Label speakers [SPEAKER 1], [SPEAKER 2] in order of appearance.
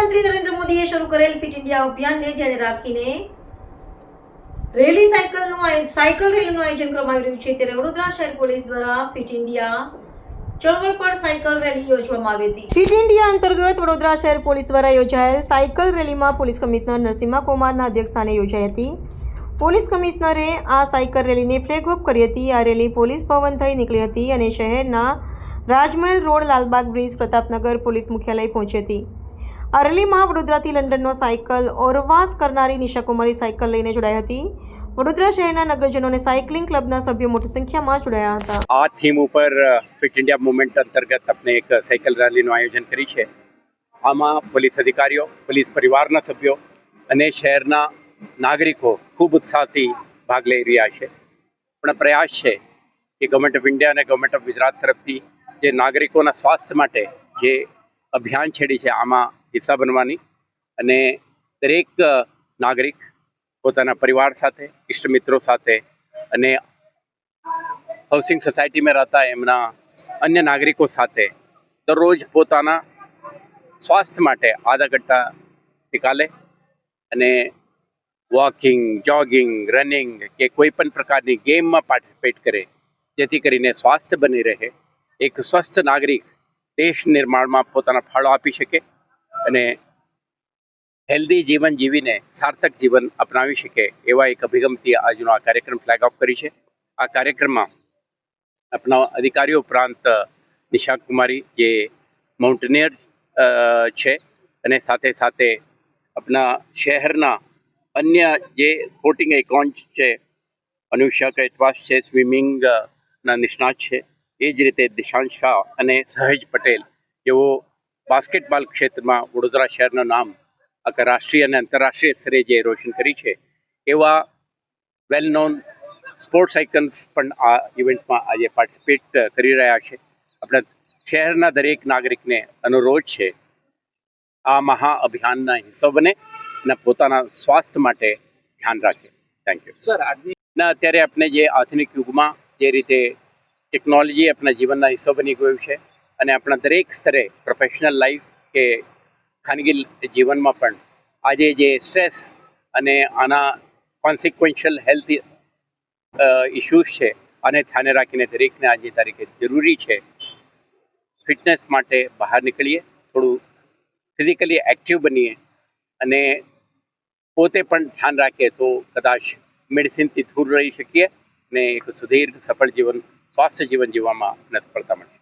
[SPEAKER 1] પ્રધાનમંત્રી નરેન્દ્ર મોદીએ શરૂ કરેલ ફિટ ઇન્ડિયા અભિયાનને ધ્યાને રાખીને સાયકલ રેલીનું આયોજન કરવામાં આવી રહ્યું છે। ત્યારે વડોદરા શહેર પોલીસ દ્વારા ફિટ ઇન્ડિયા ચળવળ પર સાયકલ રેલી યોજવામાં આવી હતી। ફિટ ઇન્ડિયા અંતર્ગત વડોદરા શહેર પોલીસ દ્વારા યોજાયેલ સાયકલ રેલીમાં પોલીસ કમિશનર નરસિમ્હા કુમારના અધ્યક્ષસ્થાને યોજાઈ હતી। પોલીસ કમિશનરે આ સાયકલ રેલીને ફ્લેગ ઓફ કરી હતી। આ રેલી પોલીસ ભવન થઈ નીકળી હતી અને શહેરના Rajmahal road, Lalbagh bridge, Pratapnagar police મુખ્યાલય પહોંચી હતી। આ રેલીમાં વડોદરાથી લંડનનો સાયકલ ઓરવાસ કરનારી નિશા કુમારી સાયકલ લઈને જોડાઈ હતી। વડોદરા શહેરના નગરજનો અને સાયકલિંગ ક્લબના સભ્યો મોટી સંખ્યામાં જોડાયા હતા।
[SPEAKER 2] આ થીમ ઉપર ફિટ ઇન્ડિયા મૂવમેન્ટ અંતર્ગત આપણે એક સાયકલ રેલીનું આયોજન કરી છે। આમાં પોલીસ અધિકારીઓ, પોલીસ પરિવારના સભ્યો અને શહેરના નાગરિકો ખૂબ ઉત્સાહથી ભાગ લઈ રહ્યા છે। પણ પ્રયાસ છે કે ગવર્મેન્ટ ઓફ ઇન્ડિયા અને ગવર્મેન્ટ ઓફ ગુજરાત તરફથી જે નાગરિકોના સ્વાસ્થ્ય માટે જે અભિયાન છેડી છે આમાં હિસ્સા બનવાની અને દરેક નાગરિક પોતાના પરિવાર સાથે, ઇષ્ટ મિત્રો સાથે અને હાઉસિંગ સોસાયટીમાં રહેતા એમના અન્ય નાગરિકો સાથે દરરોજ પોતાના સ્વાસ્થ્ય માટે આધા ઘંટા નિકાલે અને વોકિંગ, જોગિંગ, રનિંગ કે કોઈ પણ પ્રકારની ગેમમાં પાર્ટિસિપેટ કરે, જેથી કરીને સ્વાસ્થ્ય બની રહે, એક સ્વસ્થ નાગરિક દેશ નિર્માણમાં પોતાના ફાળો આપી શકે અને હેલ્ધી જીવન જીવીને સાર્થક જીવન અપનાવી શકે એવા એક અભિગમથી આજનો આ કાર્યક્રમ ફ્લેગ ઓફ કરી છે। આ કાર્યક્રમમાં આપણા અધિકારીઓ ઉપરાંત નિશા કુમારી જે માઉન્ટેનિયર છે અને સાથે સાથે આપણા શહેરના અન્ય જે સ્પોર્ટિંગ આઇકોન્સ છે, અનુષા કૈતવાસ છે, સ્વિમિંગના નિષ્ણાત છે, એ જ રીતે દિશાંત શાહ અને સહેજ પટેલ જેઓ બાસ્કેટબોલ ક્ષેત્રમાં વડોદરા શહેરનું નામ રાષ્ટ્રીય અને આંતરરાષ્ટ્રીય સ્તરે જે રોશન કરી છે એવા વેલ નોન સ્પોર્ટ્સ આઇકન્સ પણ આ ઇવેન્ટમાં આજે પાર્ટિસિપેટ કરી રહ્યા છે। આપણા શહેરના દરેક નાગરિકને અનુરોધ છે આ મહા અભિયાનના હિસ્સો બને અને પોતાના સ્વાસ્થ્ય માટે ધ્યાન રાખે। Thank you sir. અત્યારે આપણે જે આધુનિક યુગમાં જે રીતે ટેકનોલોજી આપણા જીવનના હિસ્સો બની ગયું છે અને આપણા દરેક સ્તરે પ્રોફેશનલ લાઈફ કે ખાનગી જીવનમાં પણ આજે જે સ્ટ્રેસ અને આના કોન્સિક્વન્શિયલ હેલ્થ ઇશ્યુઝ છે આને ધ્યાને રાખીને દરેકને આજે તારીખે જરૂરી છે ફિટનેસ માટે બહાર નીકળીએ, થોડું ફિઝિકલી એક્ટિવ બનીએ અને પોતે પણ ધ્યાન રાખીએ તો કદાચ મેડિસિનથી દૂર રહી શકીએ અને એક સુદીર્ઘ સફળ જીવન, સ્વાસ્થ્ય જીવન જીવવામાં સફળતા મળશે।